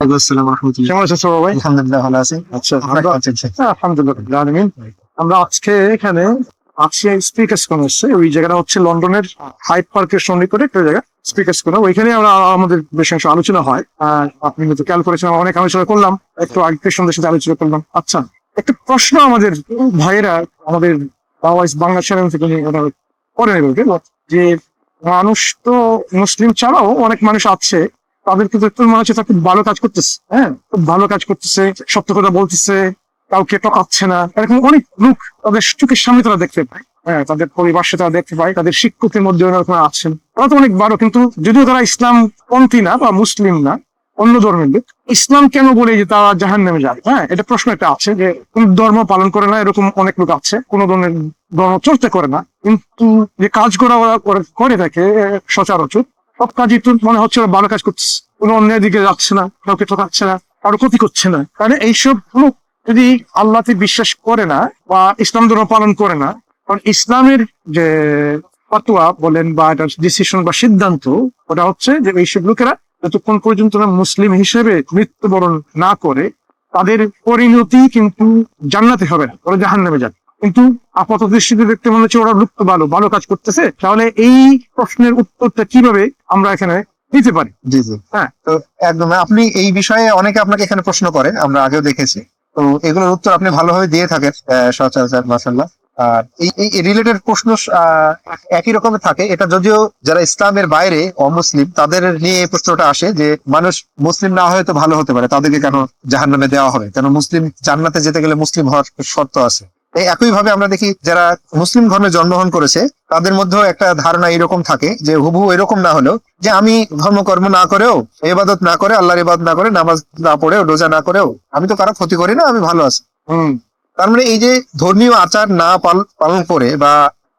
আসসালাম রহমতুল্লাহ। কেমন আছেন সবাই ভাই? আলহামদুলিল্লাহ ভালো আছি। আচ্ছা, আলহামদুলিল্লাহ আলমিন। আমরা আজকে এখানে আসিয়া স্পিকার্স কর্নার এসেছে। ওই জায়গাটা হচ্ছে লন্ডনের হাইড পার্কের সন্নিকটে একটা জায়গা, স্পিকার্স কর্নার। ওইখানে আমরা আমাদের বেশ কিছু আলোচনা হয়। আপনি হয়তো খেয়াল করেছেন, আমরা অনেক আলোচনা করলাম, একটু আগে সন্ধ্যের সাথে আলোচনা করলাম। আচ্ছা, একটা প্রশ্ন আমাদের ভাইয়েরা, আমাদের বাংলা চ্যানেল থেকে ওরা করে নেবে, যে মানুষ তো মুসলিম ছাড়াও অনেক মানুষ আছে, তাদের কিন্তু একটু মনে হচ্ছে তারা খুব ভালো কাজ করতেছে, হ্যাঁ, খুব ভালো কাজ করতেছে, সত্য কথা বলতেছে, কাউকে টকাচ্ছে না, এরকম অনেক লোক তাদের চোখের সামনে তারা দেখতে পায়। হ্যাঁ, তাদের পরিবাসে তারা দেখতে পায়, তাদের শিক্ষকের মধ্যে ওরকম আছেন, তারা তো অনেক ভালো। কিন্তু যদিও তারা ইসলাম পন্থী না বা মুসলিম না, অন্য ধর্মের লোক, ইসলাম কেন বলে যে তারা জাহান নামে যায়? হ্যাঁ, এটা প্রশ্ন একটা আছে, যে কোন ধর্ম পালন করে না, এরকম অনেক লোক আছে, কোন ধরনের ধর্ম চর্চা করে না, কিন্তু যে কাজ করা ওরা করে থাকে সচরাচর, সব কাজই তো মনে হচ্ছে ওরা ভালো কাজ করছে, কোনো অন্যের দিকে যাচ্ছে না, কাউকে ঠকাচ্ছে না, কারো ক্ষতি করছে না। কারণ এইসব লোক যদি আল্লাহতে বিশ্বাস করে না বা ইসলাম ধর্ম পালন করে না, কারণ ইসলামের যে ফতোয়া বলেন বা এটা ডিসিশন বা সিদ্ধান্ত, ওটা হচ্ছে যে এইসব লোকেরা যতক্ষণ পর্যন্ত না মুসলিম হিসেবে মৃত্যুবরণ না করে, তাদের পরিণতি কিন্তু জান্নাতে হবে না, ওরা জাহান্নামে যাবে। কিন্তু আপাত দৃষ্টিতে দেখতে মনে হচ্ছে ওরা লোক তো ভালো ভালো কাজ করতেছে। তাহলে এই প্রশ্নের উত্তরটা কিভাবে আমরা এখানে দিতে পারি? জি জি, হ্যাঁ, তো একদম আপনি এই বিষয়ে অনেকে আপনাকে এখানে প্রশ্ন করে, আমরা আগেও দেখেছি। তো এগুলোর উত্তর আপনি ভালোভাবে দিয়ে থাকেন সচরাচর, মাশাআল্লাহ। আর এই রিলেটেড প্রশ্ন একই রকমের থাকে। এটা যদিও যারা ইসলামের বাইরে অমুসলিম তাদের নিয়ে এই প্রশ্নটা আসে, যে মানুষ মুসলিম না হয়ে তো ভালো হতে পারে, তাদেরকে কেন জাহান্নামে দেওয়া হবে? কেন মুসলিম জান্নাতে যেতে গেলে মুসলিম হওয়ার শর্ত আছে। এই একই ভাবে আমরা দেখি যারা মুসলিম ধর্মে জন্মগ্রহণ করেছে তাদের মধ্যেও একটা ধারণা এরকম থাকে, যে হুবহু এরকম না হলেও, যে আমি ধর্মকর্ম না করেও, ইবাদত না করে, আল্লাহর ইবাদত না করে, নামাজ না পড়েও, রোজা না করেও আমি তো কারো ক্ষতি করি না, আমি ভালো আছি। তার মানে এই যে ধর্মীয় আচার না পালন করে, বা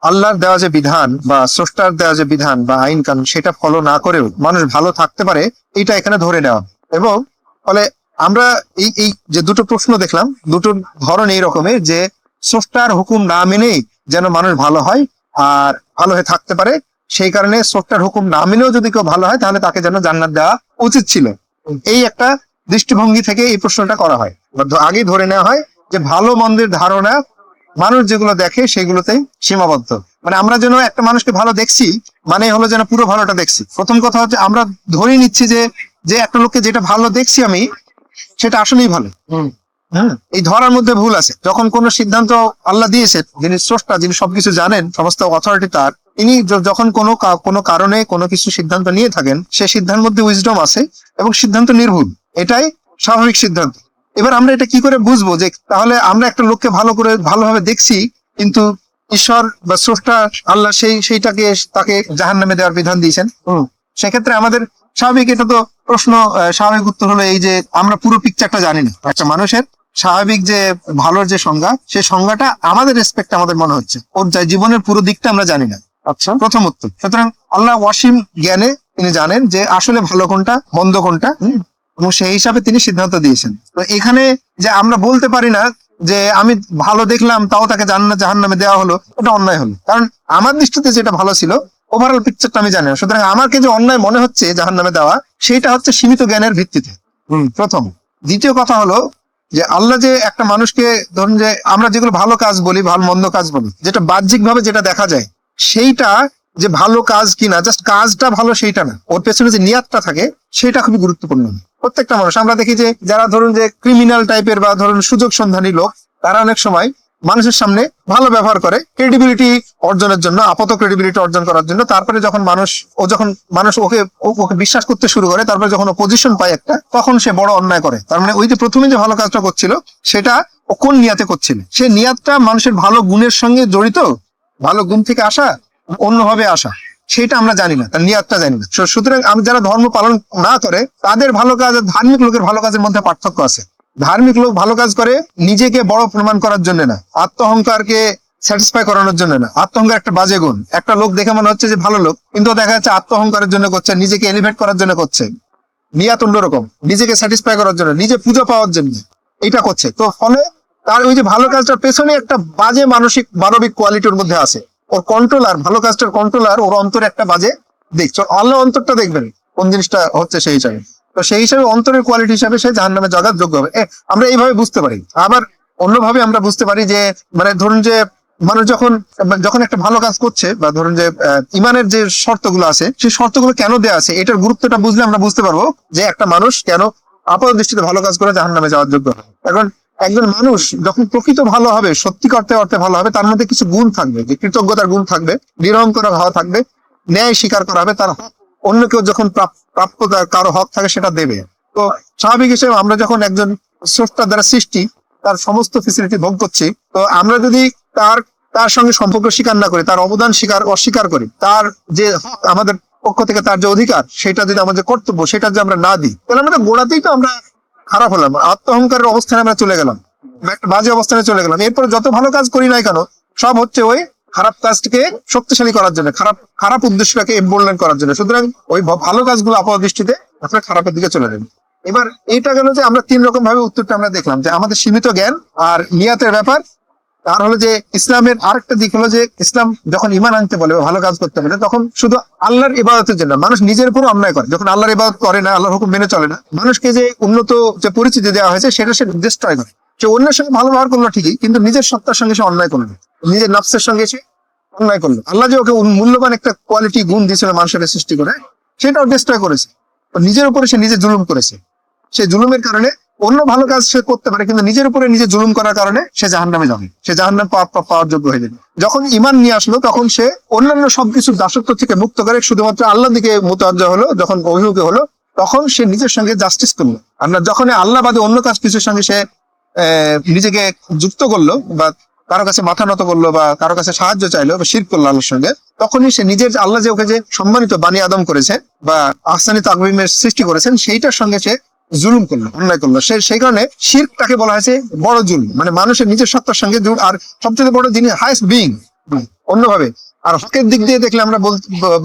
আল্লাহর দেওয়া যে বিধান বা স্রষ্টার দেওয়া যে বিধান বা আইন কানুন সেটা ফলো না করেও মানুষ ভালো থাকতে পারে, এটা এখানে ধরে নেওয়া। এবং ফলে আমরা এই যে দুটো প্রশ্ন দেখলাম, দুটো ধরন এই রকমের, যে স্রষ্টার হুকুম না মেনেই যেন মানুষ ভালো হয় আর ভালো হয়ে থাকতে পারে, সেই কারণে স্রষ্টার হুকুম না মেনেও যদি কেউ ভালো হয় তাহলে তাকে যেন জান্নাত দেওয়া উচিত ছিল। এই একটা দৃষ্টিভঙ্গি থেকে এই প্রশ্নটা করা হয়। আগেই ধরে নেওয়া হয় যে ভালো মন্দের ধারণা মানুষ যেগুলো দেখে সেগুলোতেই সীমাবদ্ধ। মানে আমরা যেন একটা মানুষকে ভালো দেখছি, মানে হলো যেন পুরো ভালোটা দেখছি। প্রথম কথা হচ্ছে আমরা ধরে নিচ্ছি যে যে একটা লোককে যেটা ভালো দেখছি আমি, সেটা আসলেই ভালো। হ্যাঁ, এই ধরার মধ্যে ভুল আছে। যখন কোন সিদ্ধান্ত আল্লাহ দিয়েছে, যিনি স্রষ্টা, যিনি সবকিছু জানেন, সমস্ত অথরিটি তার, তিনি যখন কোনো কারণে কোনো কিছু সিদ্ধান্ত নিয়ে থাকেন, সে সিদ্ধান্তের মধ্যে উইজডম আছে এবং সিদ্ধান্ত নির্ভুল, এটাই স্বাভাবিক সিদ্ধান্ত। এবার আমরা এটা কি করে বুঝবো যে তাহলে আমরা একটা লোককে ভালোভাবে দেখছি, কিন্তু ঈশ্বর বা স্রষ্টা আল্লাহ সেইটাকে তাকে জাহান্নামে দেওয়ার বিধান দিয়েছেন? সেক্ষেত্রে আমাদের স্বাভাবিক, এটা তো প্রশ্ন, স্বাভাবিক উত্তর হলো এই যে আমরা পুরো পিকচারটা জানি না। একটা মানুষের স্বাভাবিক যে ভালোর যে সংজ্ঞা, সেই সংজ্ঞাটা আমাদের রেসপেক্ট আমাদের মনে হচ্ছে, ওর জীবনের পুরো দিকটা আমরা জানি না। আচ্ছা, প্রথম উত্তর। সুতরাং আল্লাহ ওয়াসিম জ্ঞানে তিনি জানেন যে আসলে ভালো কোনটা মন্দ কোনটা, এবং সেই হিসাবে তিনি সিদ্ধান্ত দিয়েছেন। তো এখানে যে আমরা বলতে পারি না যে আমি ভালো দেখলাম তাও তাকে জাহান্নামে দেওয়া হলো, এটা অন্যায় হলো। কারণ আমার দৃষ্টিতে যেটা ভালো ছিল, ওভারঅল পিকচারটা আমি জানি না। সুতরাং আমাকে যে অন্যায় মনে হচ্ছে জাহান্নামে দেওয়া, সেটা হচ্ছে সীমিত জ্ঞানের ভিত্তিতে, প্রথম। দ্বিতীয় কথা হলো যে আল্লাহ যে একটা মানুষকে, ধরুন যে আমরা যেগুলো ভালো কাজ বলি, ভালো মন্দ কাজ বলি, যেটা বাহ্যিক ভাবে যেটা দেখা যায়, সেইটা যে ভালো কাজ কিনা, জাস্ট কাজটা ভালো সেইটা না, ওর পেছনে যে নিয়াতটা থাকে সেটা খুবই গুরুত্বপূর্ণ। প্রত্যেকটা মানুষ, আমরা দেখি যে যারা ধরুন যে ক্রিমিনাল টাইপের বা ধরুন সুযোগ সন্ধানী লোক, তারা অনেক সময় মানুষের সামনে ভালো ব্যবহার করে ক্রেডিবিলিটি অর্জনের জন্য, আপাত ক্রেডিবিলিটি অর্জন করার জন্য। তারপরে যখন মানুষ ওকে বিশ্বাস করতে শুরু করে, তারপরে যখন ও পজিশন পায় একটা, তখন সে বড় অন্যায় করে। তার মানে ওই যে প্রথমে যে ভালো কাজটা করছিল, সেটা ও কোন নিয়াতে করছিল, সে নিয়াতটা মানুষের ভালো গুণের সঙ্গে জড়িত, ভালো গুণ থেকে আসা, অন্যভাবে আসা, সেটা আমরা জানি না, তার নিয়াতটা জানি না। সুতরাং আমি যারা ধর্ম পালন না করে, তাদের ভালো কাজ আর ধার্মিক লোকের ভালো কাজের মধ্যে পার্থক্য আছে। ধার্মিক লোক ভালো কাজ করে নিজেকে বড় প্রমাণ করার জন্য না, আত্মহংকারকে স্যাটিসফাই করানোর জন্য না। আত্মহংকার একটা বাজে গুণ। একটা লোক দেখে মনে হচ্ছে যে ভালো লোক, কিন্তু দেখা যাচ্ছে আত্মহংকারের জন্য করছে, নিজেকে এলিভেট করার জন্য করছে, নিয়াত অন্যরকম, নিজেকে স্যাটিসফাই করার জন্য, নিজে পুজো পাওয়ার জন্য এটা করছে। তো ফলে তার ওই যে ভালো কাজটার পেছনে একটা বাজে মানবিক কোয়ালিটির মধ্যে আছে। ওর কন্ট্রোলার, ভালো কাজটার কন্ট্রোলার, ওর অন্তরে একটা বাজে দিক। আল্লাহ অন্তরটা দেখবেন কোন জিনিসটা হচ্ছে সেই হিসাবে। তো সেই হিসাবে অন্তরের কোয়ালিটি হিসাবে সে জাহান্নামে যাওয়ার যোগ্য হবে। আমরা এইভাবে বুঝতে পারি। আবার অন্যভাবে আমরা বুঝতে পারি যে মানে ধরুন যে মানুষ যখন যখন একটা ভালো কাজ করছে বা ধরুন যে ইমানের যে শর্তগুলো আছে সেই শর্তগুলো কেন দেওয়া আছে এটার গুরুত্বটা বুঝলে আমরা বুঝতে পারবো যে একটা মানুষ কেন আপাত দৃষ্টিতে ভালো কাজ করে জাহান্নামে যাওয়ার যোগ্য হবে। এখন একজন মানুষ যখন প্রকৃত ভালো হবে, সত্যি করতে অর্থে ভালো হবে, তার মধ্যে কিছু গুণ থাকবে, যে কৃতজ্ঞতার গুণ থাকবে, নিরহম করা ভাবা থাকবে, ন্যায় স্বীকার করা হবে, তার অন্য কেউ যখন প্রাপ্য কারো হক থাকে সেটা দেবে। তো স্বাভাবিক হিসেবে আমরা যখন একজন স্রষ্টার দ্বারা সৃষ্টি তার সমস্ত ফেসিলিটি ভোগ করছি, তো আমরা যদি তার তার সঙ্গে সম্পর্ক স্বীকার না করি, তার অবদান অস্বীকার করি, তার যে হক আমাদের পক্ষ থেকে তার যে অধিকার সেটা যদি আমাদের কর্তব্য সেটা যদি আমরা না দিই, তাহলে আমাদের গোড়াতেই তো আমরা খারাপ হলাম, আত্ম অহংকারের অবস্থানে আমরা চলে গেলাম, একটা বাজে অবস্থানে চলে গেলাম। এরপর যত ভালো কাজ করি না কেন সব হচ্ছে ওই খারাপ কাজটাকে শক্তিশালী করার জন্য, খারাপ উদ্দেশ্যটাকে এমবোল্ডেন করার জন্য। সুতরাং ওই ভালো কাজগুলো আপাত দৃষ্টিতে আপনার খারাপের দিকে চলে যাবে। এবার এইটা গেল যে আমরা 3 রকম ভাবে উত্তরটা আমরা দেখলাম, যে আমাদের সীমিত জ্ঞান আর নিয়াতের ব্যাপার। আর হলো যে ইসলামের আরেকটা দিক হলো যে ইসলাম যখন ইমান আনতে বলে ভালো কাজ করতে বলে তখন শুধু আল্লাহর ইবাদতের জন্য, মানুষ নিজের উপর অন্যায় করে যখন আল্লাহর ইবাদত করে না, আল্লাহর হুকুম মেনে চলে না, মানুষকে যে উন্নত যে পরিচিতি দেওয়া হয়েছে সেটা সে ডিস্ট্রয় করে। সে অন্যের সঙ্গে ভালো ব্যবহার করলো ঠিকই, কিন্তু নিজের সত্তার সঙ্গে সে অন্যায় করলো, নিজের নফসের সঙ্গে সে অন্যায় করলো। আল্লাহ যে ওকে মূল্যবান একটা কোয়ালিটি গুণ দিয়েছিল মানুষের সৃষ্টি করে, সেটাও ডিস্ট্রয় করেছে। নিজের উপরে সে নিজে জুলুম করেছে। সে জুলুমের কারণে অন্য ভালো কাজ সে করতে পারে, কিন্তু নিজের উপরে নিজে জুলুম করার কারণে সে জাহান্নামে যাবে, সে জাহান্নাম পাওয়ার যোগ্য হয়ে যাবে। যখন ইমান নিয়ে আসলো তখন সে অন্যান্য সবকিছু দাসত্ব থেকে মুক্ত করে শুধুমাত্র আল্লাহর দিকে মুতাওয়াজ্জহ হলো, যখন অভিমুখী হলো তখন সে নিজের সঙ্গে জাস্টিস করলো। আমরা যখন আল্লাহ বাদে অন্য কাজ কিছুর সঙ্গে সে নিজেকে যুক্ত করলো বা কারো কাছে মাথা নত করলো বা কারো কাছে সাহায্য চাইলো বা শিরক করলো আল্লাহর সঙ্গে, তখনই সে নিজের আল্লাহ যে ওকে যে সম্মানিত বানি আদম করেছে বা আহসানি তাকওয়িমের সৃষ্টি করেছেন সেইটার সঙ্গে সে জুলুম করলো, অন্যায় করলো। সেই কারণে শিরকটাকে বলা হয়েছে বড় জুলুম, মানে মানুষের নিজের সত্তার সঙ্গে আর সবচেয়ে বড় যিনি হাইয়েস্ট বিইং অন্যভাবে। আর হকের দিক দিয়ে দেখলে আমরা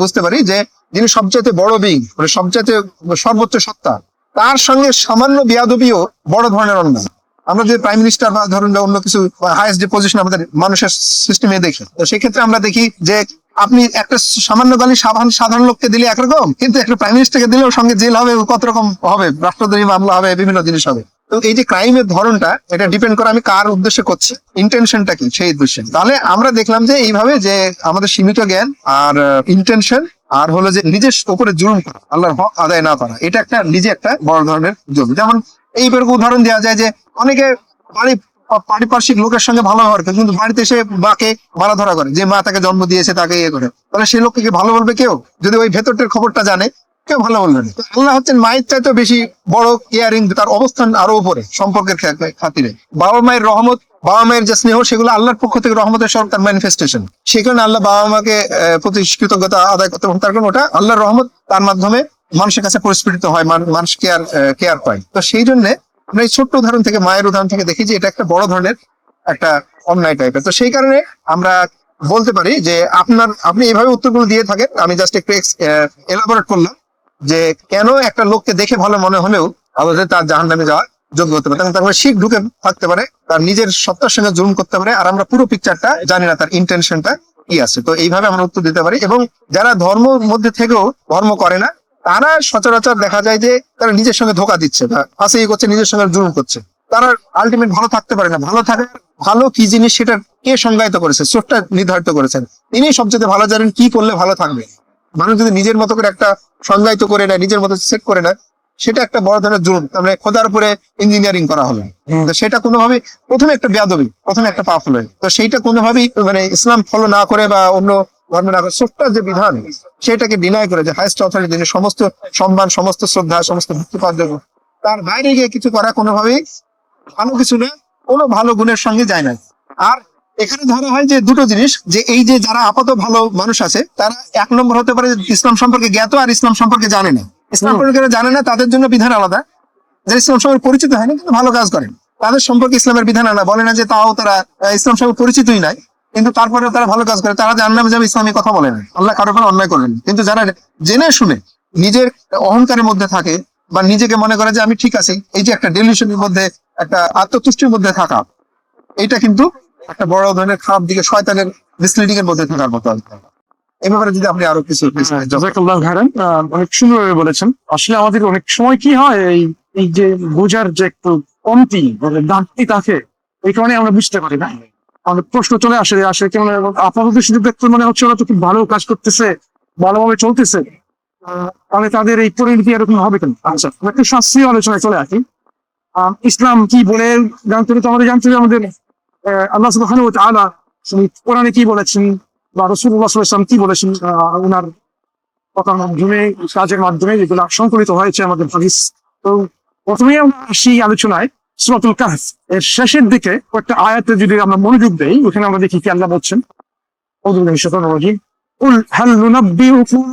বুঝতে পারি যে যিনি সবচেয়ে বড় বিইং, মানে সবচেয়ে সর্বোচ্চ সত্তা, তার সঙ্গে সামান্য বেয়াদবিও বড় ধরনের অন্যায়। আমরা যে প্রাইম মিনিস্টার বা ধরুন অন্য কিছু হাইয়েস্ট যে পজিশন আমাদের মানুষের সিস্টেমে দেখি, তো সেক্ষেত্রে আমরা দেখি যে আপনি একটা সামান্য গালি সাধারণ লোককে দিলে একরকম, কিন্তু একটা প্রাইম মিনিস্টারকে দিলেও সঙ্গে জেল হবে, কত রকম হবে, রাষ্ট্রদ্রোহী মামলা হবে, বিভিন্ন জিনিস হবে। তো এই যে ক্রাইমের ধরনটা, এটা ডিপেন্ড করে আমি কার উদ্দেশ্যে করছি, ইন্টেনশনটা কি সেই উদ্দেশ্যে। তাহলে আমরা দেখলাম যে এইভাবে যে আমাদের সীমিত জ্ঞান আর ইন্টেনশন আর হলো যে নিজের উপরে জুলুম করা, আল্লাহর হক আদায় না করা, এটা একটা নিজে একটা বড় ধরনের জুলুম। যেমন এইবার উদাহরণ দেওয়া যায় যে অনেকে পারিপার্শ্বিক লোকের সঙ্গে ভালো ব্যবহার করে, কিন্তু বাড়িতে এসে মাকে মারা ধরা করে, যে মা তাকে জন্ম দিয়েছে তাকে ইয়ে করে, তাহলে সেই লোককে কি ভালো বলবে কেউ? যদি ওই ভেতরটার খবরটা জানে, কেউ ভালো বলবে না। আল্লাহ হচ্ছেন মায়ের চাইতে বেশি বড় কেয়ারিং, তার অবস্থান আরো উপরে সম্পর্কের খাতিরে। বাবা মায়ের রহমত, বাবা মায়ের যে স্নেহ, সেগুলো আল্লাহর পক্ষ থেকে রহমতের স্বরূপ, তার ম্যানিফেস্টেশন। সেই কারণে আল্লাহ বাবা মাকে প্রতি কৃতজ্ঞতা আদায় করতে, তার কারণ ওটা আল্লাহর রহমত, তার মাধ্যমে মানুষের কাছে পরিস্ফুটিত হয়, মানুষ কেয়ার পায়। তো সেই জন্য আমরা এই ছোট্ট উদাহরণ থেকে, মায়ের উদাহরণ থেকে দেখি যে এটা একটা বড় ধরনের একটা অন্যায় টাইপের। তো সেই কারণে আমরা বলতে পারি যে আপনি এইভাবে উত্তরগুলো দিয়ে থাকেন, আমি জাস্ট একটু এলাবোরেট করলাম যে কেন একটা লোককে দেখে ভালো মনে হলেও আমাদের তার জাহান্নামে যাওয়ার যোগ্য হতে পারে, তারপরে শিখ ঢুকে থাকতে পারে, তার নিজের সত্তার সঙ্গে জুলুম করতে পারে, আর আমরা পুরো পিকচারটা জানি না তার ইন্টেনশনটা কি আছে। তো এইভাবে আমরা উত্তর দিতে পারি। এবং যারা ধর্মের মধ্যে থেকেও ধর্ম করে না, তারা সচরাচর দেখা যায় যে তারা নিজের সঙ্গে ধোকা দিচ্ছে বা ফাঁসি করছে, নিজের সঙ্গে জুলুম করছে, তারা আলটিমেট ভালো থাকতে পারে না। ভালো কি জিনিস সেটা কে সংজ্ঞায়িত করেছে? স্রষ্টা নির্ধারিত করেছেন, তিনি সবচেয়ে ভালো জানেন কি করলে ভালো থাকবে। মানুষ যদি নিজের মতো করে একটা সংজ্ঞায়িত করে নেয়, নিজের মতো সেট করে নেয়, সেটা একটা বড় ধরনের জুলুম। মানে খোদার উপরে ইঞ্জিনিয়ারিং করা হলো, তো সেটা কোনোভাবেই প্রথমে একটা বেয়াদবি, প্রথমে একটা পাপ হলো। তো সেইটা কোনোভাবেই মানে ইসলাম ফলো না করে বা অন্য ধর্মের না করে, স্রষ্টার যে বিধান সেটাকে ডিনাই করে, যে হাইয়েস্ট অথরিটি, যিনি সমস্ত সম্মান, সমস্ত শ্রদ্ধা, সমস্ত ভক্তি পাওয়ার যোগ্য, তার বাইরে গিয়ে কিছু করা কোনোভাবেই ভালো কিছু না, কোনো ভালো গুণের সঙ্গে যায় না। আর এখানে ধরা হয় যে দুটো জিনিস, যে এই যে যারা আপাতত ভালো মানুষ আছে, তারা এক নম্বর হতে পারে ইসলাম সম্পর্কে জ্ঞাত আর ইসলাম সম্পর্কে জানে না। ইসলাম সম্পর্কে জানে না, তাদের জন্য বিধান আলাদা। যারা ইসলাম সম্পর্কে পরিচিত হয় না কিন্তু ভালো কাজ করেন, তাদের সম্পর্কে ইসলামের বিধান আলাদা। বলে না যে তাও তারা ইসলাম সম্পর্কে পরিচিতই নাই, কিন্তু তারপরে তারা ভালো কাজ করে, তারা জাহান্নামে যাবে ইসলামী কথা বলে না, আল্লাহ কারোর উপর অন্যায় করেন। কিন্তু যারা জেনে শুনে নিজের অহংকারের মধ্যে থাকে বা নিজেকে মনে করে যে আমি ঠিক আছি, এই যে একটা ডেলিউশনের মধ্যে, একটা আত্মতুষ্টির মধ্যে থাকা, এটা কিন্তু একটা বড় ধরনের খারাপ দিকে, শয়তানের মিসলিডিং এর মধ্যে থাকার মতো। এই ব্যাপারে যদি আপনি আরো কিছু জাযাকাল্লাহু খাইরান। অনেক সুন্দরভাবে বলেছেন। আসলে আমাদের অনেক সময় কি হয়, এই যে বোঝার যে একটু কমতি ঘাটতি থাকে, এই কারণে আমরা বুঝতে পারি না। আমাদের প্রশ্ন চলে আসে কেমন আপাতত শুধু দেখতে মনে হচ্ছে ওরা তো খুব ভালো কাজ করতেছে, ভালোভাবে চলতেছে, তাহলে তাদের এই পরিণতি এরকম হবে কেন? আচ্ছা, একটু শাস্ত্রীয় আলোচনায় চলে আসি। ইসলাম কি বলে জানতে হলে তো আমাদের জানতে হবে আমাদের আল্লাহ সুবহানাহু ওয়া তাআলা কোরআনে কি বলেছেন বা রাসূলুল্লাহ সাল্লাল্লাহু আলাইহি ওয়াসাল্লাম কি বলেছেন ওনার কথার মাধ্যমে, কাজের মাধ্যমে যেগুলো সংকলিত হয়েছে আমাদের হাদিস। তো প্রথমেই আমরা আসি আলোচনায় সূরাতুল কাহফ এর শেষের দিকে একটা আয়াতে যদি আমরা মনোযোগ দেই, ওখানে আমরা দেখি কি আল্লাহ বলছেন। আউযু বিল্লাহি মিনাশ শাইতানির রাজীম। কুল হাল নুনাব্বিউকুম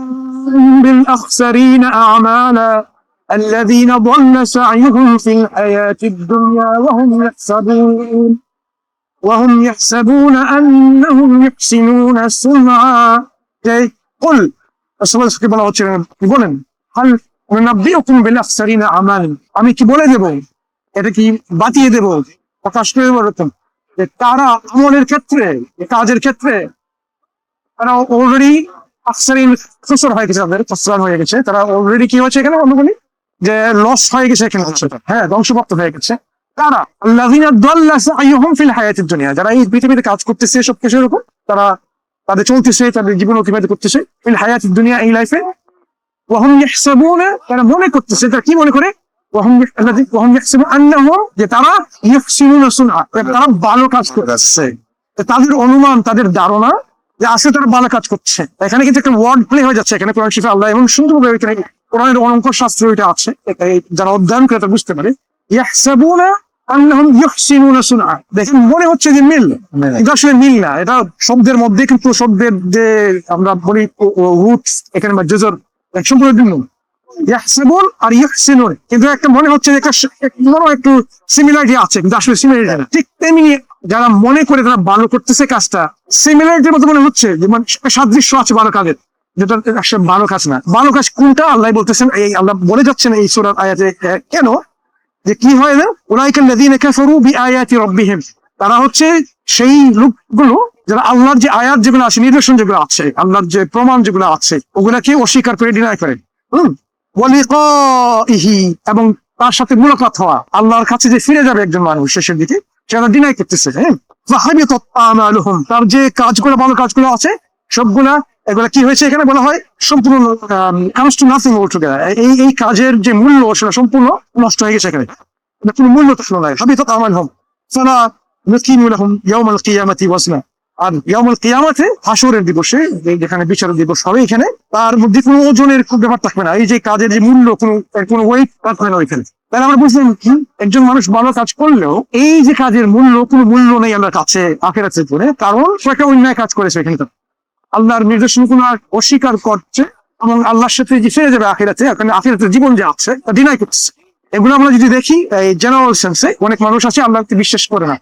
বিল আখসারিনা আ'মালা الذين ضل سعيهم في الحياة الدنيا وهم يحسبون أنهم يحسنون صنعا. قل রাসূলকে বলা হচ্ছে বলেন, হাল নুনাব্বিউকুম বিল আখসারিনা আমাল, আমি কি বলে দেব, এটা কি বাতিয়ে দেব, প্রকাশ করে দেব এরকম যে তারা আমলের ক্ষেত্রে, কাজের ক্ষেত্রে তারা অলরেডি আখসারিন খুসর হয়ে গেছে, তাদের খসরান হয়ে গেছে, তারা অলরেডি কি হয়েছে এখানে অন্য বলি যে লস হয়ে গেছে এখানে হচ্ছে, হ্যাঁ ধ্বংসপ্রাপ্ত হয়ে গেছে। তারা আল্লাযিনা দাল্লা সাইয়ুহুম ফিল হায়াতিদ দুনিয়া, যারা এই পৃথিবীতে কাজ করতেছে সব কিছু এরকম, তারা তাদের চলতেছে, তাদের জীবন অতিবাহিত করতেছে ফিল হায়াতিদ দুনিয়া, এই লাইফে। ওয়া হুম ইয়াহসাবুনা, তারা মনে করতেছে, তারা কি মনে করে, ওয়া হুম ইয়াহসাবুনা আন্নাহুম, যে তারা ইহসিনুনা সুনআ, তারা ভালো কাজ করতেছে। তাদের অনুমান, তাদের ধারণা যে আসলে তারা ভালো কাজ করছে। এখানে কিন্তু একটা ওয়ার্ড প্লে হয়ে যাচ্ছে এখানে কোরআন শরীফে। আল্লাহ এমন সুন্দরভাবে এখানে কোরআনের অঙ্ক শাস্ত্র এটা আছে, যারা অধ্যয়ন করে তারা বুঝতে পারে। ইয়াহসাবুনা আন্নাহুম ইহসিনুনা সুনআ, দেখেন মনে হচ্ছে যে মিল, কিন্তু আসলে মিল না। এটা শব্দের মধ্যে কিন্তু শব্দের যে আমরা বলি রুটস এখানে বা জজর সম্পূর্ণ ভিন্ন। ইয়াহসাবুন আর ইহসিনুন, কিন্তু একটা মনে হচ্ছে যে একটু সিমিলারিটি আছে, কিন্তু আসলে সিমিলারিটি না। ঠিক তেমনি যারা মনে করে তারা ভালো করতেছে কাজটা, সিমিলারিটির মতো মনে হচ্ছে যে সাদৃশ্য আছে ভালো কাজের, যেটা আসলে ভালো কাজ না। ভালো কাজ কোনটা আল্লাহ বলতেছেন, এই আল্লাহ বলে যাচ্ছেন এই সূরার আয়াতে কেন, যে কি হয় না, উলাইকাল্লাযীনা কাফারু বিআয়াতি রাব্বিহিম, তারা হচ্ছে সেই লোকগুলো যারা আল্লাহর যে আয়াত যেগুলো আছে, নিদর্শন যেগুলো আছে, আল্লাহর যে প্রমাণ যেগুলো আছে, ওগুলাকে অস্বীকার করে, ডিনাই করে। ওয়া লিকাইহি, এবং তার সাথে মুলাকাত হওয়া, আল্লাহর কাছে যে ফিরে যাবে একজন মানুষ শেষের দিকে, সেটা ডিনাই করতেছে। ফাহাবিতাত আমালুহুম, তার যে কাজগুলো, ভালো কাজগুলো আছে সবগুলা, এগুলা কি হয়েছে এখানে বলা হয় সম্পূর্ণ কামস টু নাথিং অলটুগেদার। এই কাজের যে মূল্য সেটা সম্পূর্ণ নষ্ট হয়ে গেছে এখানে, কোনো মূল্য থাকলো না। হাবিতাত আমালুহুম ফালা নুকিমু লাহুম ইয়াওমাল কিয়ামাতি ওয়াজনা, আর ইয়াউমুল কিয়ামাতে হাসরের দিবসে, যেখানে বিচারের দিবস হবে, এখানে তার মধ্যে কোনো ওজনের ব্যাপার থাকবে না। এই যে কাজের যে মূল্য, কোনো ওয়েট থাকবে না ওইখানে। তাহলে আমরা বুঝলাম কি, একজন মানুষ ভালো কাজ করলেও এই যে কাজের মূল্য, কোনো মূল্য নেই আমার কাছে আখিরাতের পরে, কারণ সে একটা অন্যায় কাজ করেছে এখানে, আল্লাহর নির্দেশন কোনো অস্বীকার করছে, এবং আল্লাহর সাথে যে ফিরে যাবে আখিরাতে, এখানে আখিরাতের জীবন যে আছে তা ডিনাই করছে। এগুলো আমরা যদি দেখি এই জেনারেল সেন্সে, অনেক মানুষ আছে আল্লাহকে বিশ্বাস করে না,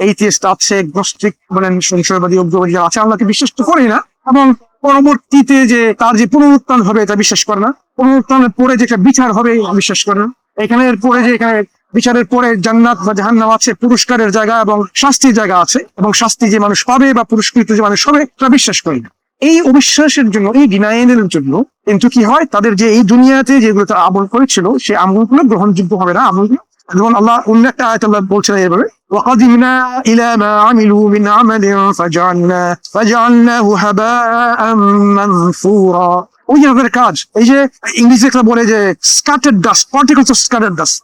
এইথিস্ট আছে, গ্নস্টিক বলেন, সংশয়বাদী, অজ্ঞবাদী আছে, আল্লাহকে বিশ্বাস তো করে না, এবং পরবর্তীতে যে তার যে পুনরুত্থান হবে এটা বিশ্বাস করে না, পুনরুত্থানের পরে যে একটা বিচার হবে বিশ্বাস করে না, এখানের পরে যে এখানে বিচারের পরে জান্নাত বা জাহান্নাম আছে, পুরস্কারের জায়গা এবং শাস্তির জায়গা আছে, এবং শাস্তি যে মানুষ পাবে বা পুরস্কৃত যে মানুষ হবে তা বিশ্বাস করে না। এই অবিশ্বাসের জন্য, এই ডিনাইলের জন্য কিন্তু কি হয়, তাদের যে এই দুনিয়াতে যেগুলো তারা আমল করেছিল সেই আমলগুলো গ্রহণযোগ্য হবে না। আমলগুলো যেমন আল্লাহ অন্য একটা আয়াত আল্লাহ বলছেন এইভাবে, ওয়াকাদিমনা ইলা মা আমিলু মিন আমালিন ফাজআলনাহু হাবাআম মানসুরা। ওই যে আমাদের কাজ, এই যে ইংরেজিতে বলে যে scattered dust, particles of scattered dust.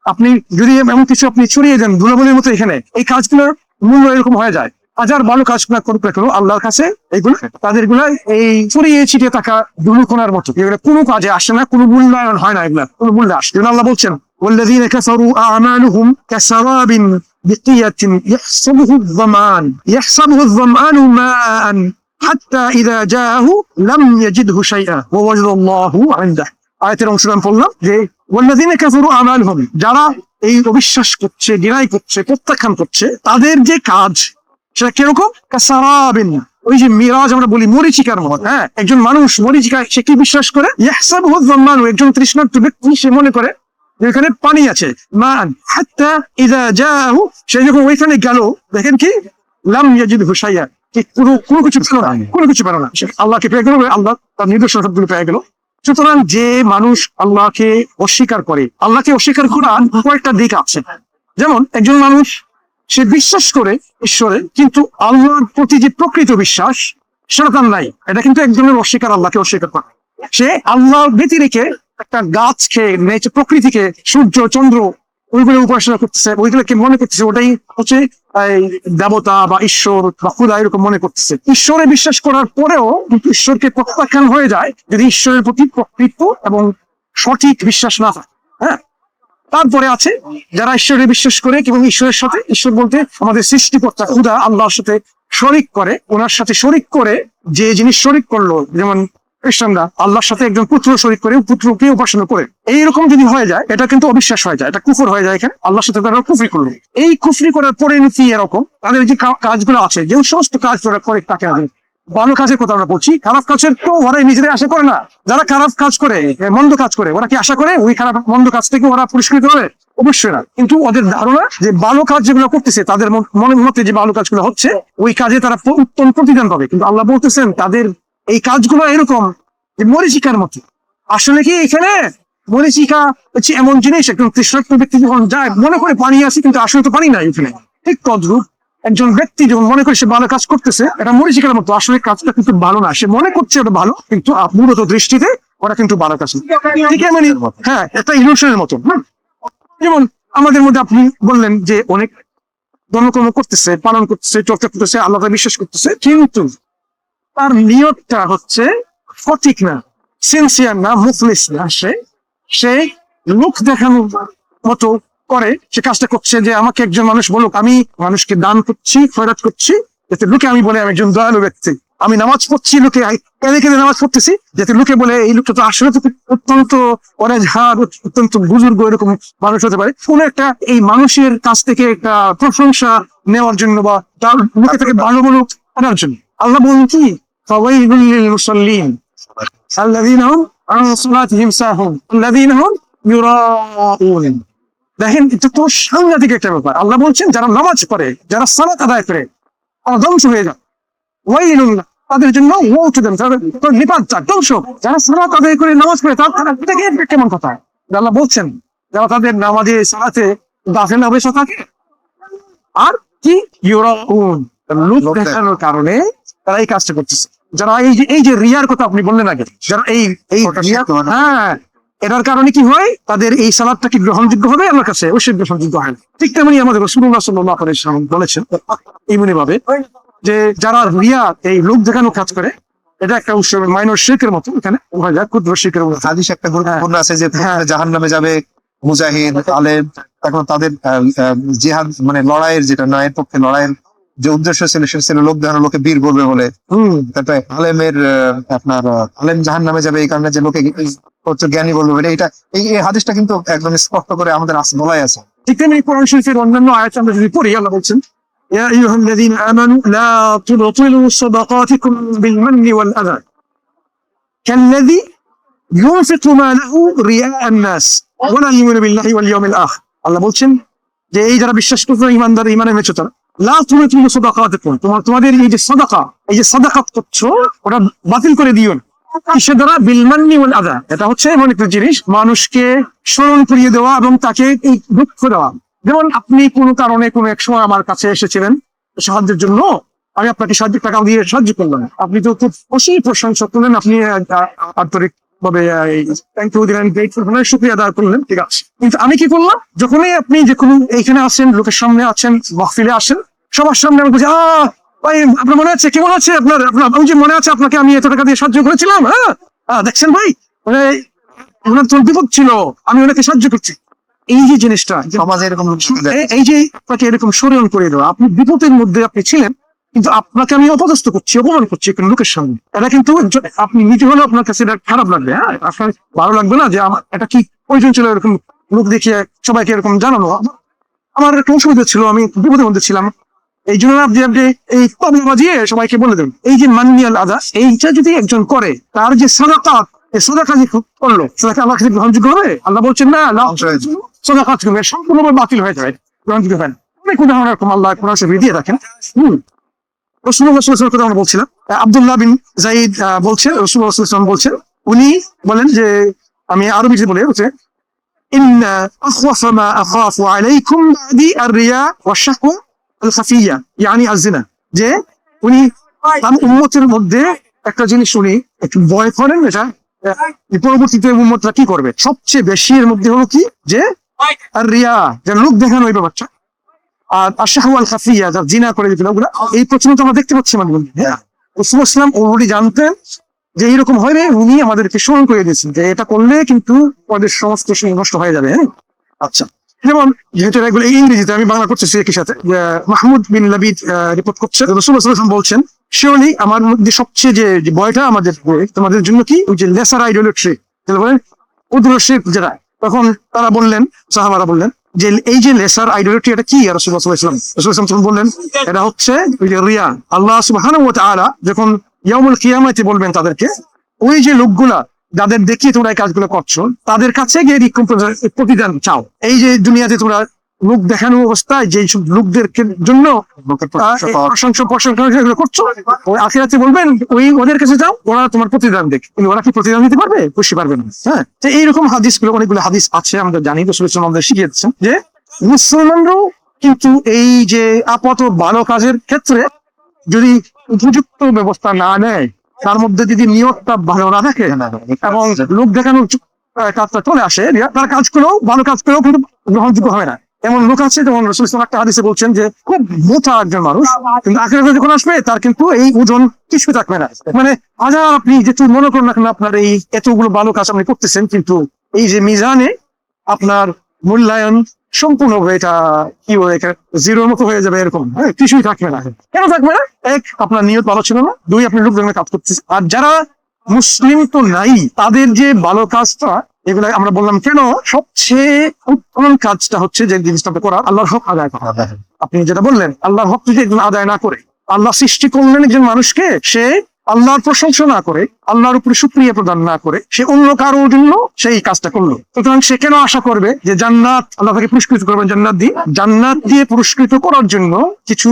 আপনি যদি এমন কিছু আপনি ছড়িয়ে দেন ধুলাবালির মতো, এখানে এই কাজগুলোর মূল্য এরকম হয়ে যায়। হাজার ভালো কাজ না করুক না কেন আল্লাহর কাছে এইগুলো, তাদের গুলা এই ছড়িয়ে ছিটিয়ে থাকা ধুলোকণার মতো, এগুলো কোনো কাজে আসে না, কোনো মূল্যায়ন হয় না, এগুলা কোনো মূল্য আসে। আল্লাহ বলছেন والذين كفروا أعمالهم كسراب بقية يحسبه الظمآن ماء حتى إذا جاءه لم يجده شيئا ووجد الله عنده। আয়াতের অংশগ্রহণ করলাম যে والذين كفروا أعمالهم, যারা এই অবিশ্বাস করছে, ডিনাই করছে, প্রত্যাখ্যান করছে, তাদের যে কাজ সেটা কিরকম, কাসারাবিন, ওই যে মিরাজ আমরা বলি মরিচিকার মত। হ্যাঁ, একজন মানুষ মরিচিকা সে কি বিশ্বাস করে, ইয়াহসাবুহু যাম্মানু, একজন তৃষ্ণার্ত ব্যক্তি সে মনে করে এখানে পানি আছে, মান হাত্তা ইযা জাআহু, সে যখন ওইখানে গেল দেখেন কি লাম ইয়াজিদহু শাইআ, ঠিক কোনো কিছু পেল না, কোনো কিছু পেল না, সে আল্লাহকে পেয়ে গেল, আল্লাহ তার নিদর্শন সবগুলো পেয়ে গেল। সুতরাং যে মানুষ আল্লাহকে অস্বীকার করে, আল্লাহকে অস্বীকার করার কয়েকটা দিক আছে। যেমন একজন মানুষ সে বিশ্বাস করে ঈশ্বরে, কিন্তু আল্লাহর প্রতি যে প্রকৃত বিশ্বাস সেটা তার নাই, এটা কিন্তু একজনের অস্বীকার, আল্লাহকে অস্বীকার করে। সে আল্লাহ ব্যতি রেখে একটা গাছকে, প্রকৃতিকে, সূর্য চন্দ্র ওইগুলো উপাসনা করতেছে, ওইগুলোকে মনে করতেছে ওটাই হচ্ছে এই দেবতা বা ঈশ্বর বা খুদা এরকম মনে করতেছে। ঈশ্বরে বিশ্বাস করার পরেও কিন্তু ঈশ্বরকে প্রত্যাখ্যান হয়ে যায় যদি ঈশ্বরের প্রতি প্রকৃত এবং সঠিক বিশ্বাস না থাকে। হ্যাঁ, তারপরে আছে যারা ঈশ্বরে বিশ্বাস করে এবং ঈশ্বরের সাথে, ঈশ্বর বলতে আমাদের সৃষ্টিকর্তা খুদা আল্লাহর সাথে শরিক করে, ওনার সাথে শরিক করে যে জিনিস শরিক করলো, যেমন খ্রিস্টানরা আল্লাহর সাথে একজন পুত্র শরিক করে, পুত্রকে উপাসনা করে, এইরকম যদি হয়ে যায় এটা কিন্তু অবিশ্বাস হয়ে যায়, এটা কুফর হয়ে যায়। এখানে আল্লাহর সাথে তারা কুফরি করলো। এই কুফরি করার পরিণতি এরকম, তাদের যে কাজগুলো আছে, যে সমস্ত কাজ তারা করে, তাকে ভালো কাজের কথা আমরা বলছি, খারাপ কাজের তো ওরা নিজেরাই আশা করে না। যারা খারাপ কাজ করে, মন্দ কাজ করে, ওরা কি আশা করে ওই খারাপ মন্দ কাজ থেকে ওরা পুরস্কৃত হবে? অবশ্যই না। কিন্তু ওদের ধারণা যে ভালো কাজ যেগুলো করতেছে, তাদের মনের মধ্যে যে ভালো কাজগুলো হচ্ছে, ওই কাজে তারা উত্তম প্রতিদান পাবে। কিন্তু আল্লাহ বলতেছেন তাদের এই কাজগুলো এরকম যে মরিচিকার মতো। আসলে কি এখানে মরিচিকা হচ্ছে এমন জিনিস, একজন তৃষ্ণার্ত ব্যক্তি যখন যায় মনে করে পানি আছে, কিন্তু আসলে তো পানি নাই এখানে। ঠিক তদ্রুপ একজন ব্যক্তি যখন মনে করে সে ভালো কাজ করতেছে, এটা মরিচিকার মতো, আসলে কাজটা কিন্তু ভালো না, সে মনে করছে ওটা ভালো, কিন্তু মূলত দৃষ্টিতে ওটা কিন্তু ভালো কাজ না। ঠিক মানে হ্যাঁ, একটা ইলুশনের মতো। যেমন আমাদের মধ্যে আপনি বললেন যে অনেক ধর্মকর্ম করতেছে, পালন করতেছে, চর্চা করতেছে, আল্লাহ বিশ্বাস করতেছে, কিন্তু তার নিয়তটা হচ্ছে সঠিক না, সিনসিয়ার না, মুখলিস না। সে লোক দেখানোর মতো করে সে কাজটা করছে, যে আমাকে একজন মানুষ বলুক আমি মানুষকে দান করছি, খয়রাত করছি, যাতে লোকে আমি বলে আমি একজন দয়ালু ব্যক্তি। আমি নামাজ পড়ছি, লোকে কেঁদে কেঁদে নামাজ পড়তেছি, যাতে লোকে বলে এই লোকটা তো আসলে তো অত্যন্ত অনেঝাড়, অত্যন্ত বুজুর্গ এরকম মানুষ হতে পারে। কোন একটা এই মানুষের কাছ থেকে একটা প্রশংসা নেওয়ার জন্য বা তার মুখে থেকে ভালো মনে আনার জন্য। আল্লাহ বলুন কি ফাওয়াইলুল লিল মুসাল্লিন আল্লাযীনা হুম আন সালাতিহিম সাহুন আল্লাযীনা হুম ইউরাউন। দেখেন, এটা তো সাংঘাতিক একটা ব্যাপার। আল্লাহ বলছেন যারা নামাজ পড়ে, যারা সালাত আদায় করে, তারা ধ্বংস হয়ে যায়। ওয়াইলুন, তাদের জন্য ওয়াউতুদেন, তাদের নিপাত যাক, ধ্বংস। যারা সালাত আদায় করে নামাজ পড়ে, তারা কেমন কথা? আল্লাহ বলছেন যারা তাদের নামাজে সালাতে দাফেল অবস্থা থাকে, আর কি ইউরাউন, লোক দেখানোর কারণে তারা এই কাজটা করতেছে। যারা এই যে রিয়ার কথা আপনি বললেন আগে, যারা এই রিয়া, হ্যাঁ, এটার কারণে কি হয়, তাদের এই সালাদটা কি গ্রহণযোগ্য হবে আল্লাহর কাছে? অবশ্যই গ্রহণযোগ্য হয় না। ঠিক তেমনি আমাদের রাসূলুল্লাহ সাল্লাল্লাহু আলাইহি ওয়াসাল্লাম বলেছেন এমনি ভাবে যে যারা রিয়া, এই লোক দেখানো কাজ করে, এটা একটা মাইনর শিরকের মতো, এখানে হয়ে যায় ক্ষুদ্র শিরকের মতো। হাদিস একটা গুরুত্বপূর্ণ আছে যে জাহান্নামে যাবে মুজাহিদ, আলেম, এখন তাদের জিহাদ মানে লড়াইয়ের, যেটা ন্যায়ের পক্ষে লড়াইয়ের যে উদ্দেশ্য ছিল সে ছিল লোক দেখানো, লোকে বীর বলবে বলে। আলেমের আপনার আলেম জাহান্নামে যাবে এই কারণে যে লোকে জ্ঞানী বলবে বলে। এটা এই হাদিসটা কিন্তু একদম স্পষ্ট করে আমাদের বলাই আছে। ঠিক তেমনি কোরআন শরীফের অন্যান্য আয়াত আমরা যদি পড়ি, আল্লাহ বলছেন ইয়া আইয়ুহাল্লাযীনা আমানু লা তুবতিলু সাদাকাতিকুম বিল-মান্নি ওয়াল-আযা কাল্লাযী ইউনফিকু মালাহু রিয়াআ আন-নাস ওয়া লা ইউমিনু বিল্লাহি ওয়াল ইয়াউমিল আখির। আল্লাহ বলছেন যে এই যারা বিশ্বাস করছে, ঈমানদার, ঈমানের মেছে তারা, লা তুবতিলু সাদাকাতিকুম, তোমাদের এই যে সাদাকা, এই যে সাদাকাত করছো, ওটা বাতিল করে দিও না। কিসের দ্বারা? বিল-মান্নি ওয়াল-আযা। এটা হচ্ছে এমন একটা জিনিস, মানুষকে স্মরণ করিয়ে দেওয়া এবং তাকে এই দুঃখ দেওয়া। যেমন আপনি কোনো কারণে কোনো এক সময় আমার কাছে এসেছিলেন সাহায্যের জন্য, আমি আপনাকে টাকা দিয়ে সাহায্য করলাম, আপনি তো খুব অসীম প্রশংসা করলেন, আপনি আন্তরিক ভাবে থ্যাংক ইউ দিলেন, শুকরিয়া আদায় করলেন, ঠিক আছে। কিন্তু আমি কি করলাম, যখনই আপনি যে কোনো এইখানে আসেন, লোকের সামনে আছেন, মাহফিলে আসেন, সবার সামনে আমি বলছি ভাই আপনার মনে আছে, কেমন আছে আপনার, আমি যে মনে আছে আপনাকে আমি এত টাকা দিয়ে সাহায্য করেছিলাম, হ্যাঁ দেখছেন ভাই, মানে ওনার তো বিপদ ছিল, আমি ওনাকে সাহায্য করছি। এই যে জিনিসটা সমাজে এরকম এই যে আপনাকে এরকম স্মরণ করে দেওয়া, আপনি বিপদের মধ্যে আপনি ছিলেন, কিন্তু আপনাকে আমি অপদস্থ করছি, অপমান করছি কোনো লোকের সামনে, এটা কিন্তু আপনি নিজে হলেও আপনার কাছে এটা খারাপ লাগবে। হ্যাঁ, আপনার ভালো লাগবে না যে আমার এটা কি প্রয়োজন ছিল এরকম লোক দেখিয়ে সবাইকে এরকম জানানো। আমার একটা অসুবিধা ছিল, আমি বিপদের মধ্যে ছিলাম, এই জন্য আপনি এই তবলা বাজিয়ে সবাইকে বলে দেন। এই যে মান্নিয়াল আদা, এইটা যদি একজন করে, তার যে সাদাকাত, এই সাদাকা যে করলো, সাদাকা আল্লাহ কাছে গ্রহণযোগ্য হবে? আল্লাহ বলছেন না, সাদাকাত করবে সম্পূর্ণভাবে বাতিল হয়ে যাবে, গ্রহণযোগ্য হয় না। অনেক উদাহরণ এরকম আল্লাহ কোরআন শরীফে দিয়ে রাখেন। রাসূলুল্লাহ সাল্লাল্লাহু আলাইহি ওয়াসাল্লামের কথা আমরা বলছিলাম। আব্দুল্লাহ বিন যায়েদ বলছেন, রাসূলুল্লাহ সাল্লাল্লাহু আলাইহি ওয়াসাল্লাম বলছেন, উনি বলেন যে, আমি আরবিতে বলে হচ্ছে, ইন্না আখওয়াফা মা আখাফু আলাইকুম বাদি আর-রিয়া ওয়াশ-শাহওয়া আল-খাফিয়্যা ইয়ানি আয-যিনা, যে উনি উম্মতের মধ্যে একটা জিনিস উনি একটু ভয় করেন, এটা পরবর্তীতে উম্মতরা কি করবে সবচেয়ে বেশি, এর মধ্যে হলো কি, যে আর-রিয়া, যে লোক দেখানো এই ব্যাপারটা, আর আশ-শাহওয়া আল-খাফিয়্যা, যা জিনা করে দিল ওগুলা, এই প্রচলনটা আমরা দেখতে পাচ্ছি আমাদের মধ্যে। হ্যাঁ, রাসূলুল্লাহ সাল্লাল্লাহু আলাইহি ওয়াসাল্লাম অলরেডি জানতেন যে এইরকম হবে, উনি আমাদেরকে স্মরণ করে দিয়েছেন যে এটা করলে কিন্তু আমাদের সমস্ত কিছু নষ্ট হয়ে যাবে। হ্যাঁ, আচ্ছা, যেমন যেহেতু এগুলো ইংরেজিতে, আমি বাংলা করতেছি একই সাথে। মাহমুদ বিন লাবিদ রিপোর্ট করছে, রাসূলুল্লাহ সাল্লাল্লাহু আলাইহি ওয়াসাল্লাম বলছেন, শিওরলি আমার মধ্যে সবচেয়ে যে ভয়টা আমাদের তোমাদের জন্য কি, ওই যে লেসার আইডোলেট্রি, বলেন উদ্রশিক যারা, তখন তারা বললেন, সাহাবারা বললেন যে এই যে লেসার আইডোলেট্রি এটা কি? রাসূলুল্লাহ সাল্লাল্লাহু আলাইহি ওয়াসাল্লাম রাসূলুল্লাহ সাল্লাল্লাহু আলাইহি ওয়াসাল্লাম বললেন, এটা হচ্ছে ওই যে রিয়া। আল্লাহ সুবহানাহু ওয়া তাআলা যখন ইয়াউমুল কিয়ামাতে বলবেন তাদেরকে, ওই যে লোকগুলা যাদের দেখিয়ে তোমরা এই কাজগুলো করছো, তাদের কাছে গিয়ে প্রতিদান চাও। এই যে দুনিয়াতে তোমরা লোক দেখানো অবস্থায় যে সব লোকদের জন্য প্রশংসা করছো, ওই আখিরাতে বলবেন ওই ওদের কাছে যাও, ওরা তোমার প্রতিদান দেখ, কিন্তু ওরা কি প্রতিদান দিতে পারবে? খুশি পারবে না। হ্যাঁ, তো এইরকম হাদিসগুলো, অনেকগুলো হাদিস আছে আমরা জানি, রাসূল সাল্লাল্লাহু আলাইহি ওয়াসাল্লাম আমাদের শিখিয়ে দিচ্ছেন যে মুসলমানরাও কিন্তু এই যে আপাত ভালো কাজের ক্ষেত্রে যদি উপযুক্ত ব্যবস্থা না নেয়, তার মধ্যে যদি নিয়তটা ভালো না থাকে এবং লোক দেখানোর কাজটা চলে আসে, তার কাজগুলো, ভালো কাজগুলো কিন্তু গ্রহণযোগ্য হবে না। এমন লোক আছে, যেমন রাসূল সাল্লাল্লাহু আলাইহি ওয়াসাল্লাম একটা হাদিসে বলছেন যে খুব মোটা একজন মানুষ, কিন্তু আখিরাতে যখন আসবে তার কিন্তু এই ওজন কিছু থাকবে না। মানে হাজার আপনি যেটু মনে করেন না কেন আপনার এই এতগুলো ভালো কাজ আপনি করতেছেন, কিন্তু এই যে মিজানে আপনার মূল্যায়ন সম্পূর্ণভাবে এটা কি বলে, জিরোর মতো হয়ে যাবে, এরকম। হ্যাঁ, কিছুই থাকবে না। কেন থাকবে না? এক, আপনার নিয়ত ভালো ছিল না। দুই, আপনি লোক কাজ করতেছেন। আর যারা মুসলিম তো নাই, তাদের যে ভালো কাজটা, এগুলা আমরা বললাম কেন, সবচেয়ে উত্তম কাজটা হচ্ছে যে জিনিসটা করা, আল্লাহর হক আদায় করা। আপনি যেটা বললেন, আল্লাহর হক যদি একজন আদায় না করে, আল্লাহ সৃষ্টি করলেন একজন মানুষকে, সে আল্লাহর প্রশংসা না করে, আল্লাহর উপরে শুকরিয়া প্রদান না করে, সে অন্য কারোর জন্য সেই কাজটা করলো। সুতরাং সে কেন আশা করবে যে জান্নাত, আল্লাহ তাকে পুরস্কৃত করবেন জান্নাত দিয়ে? জান্নাত দিয়ে পুরস্কৃত করার জন্য কিছু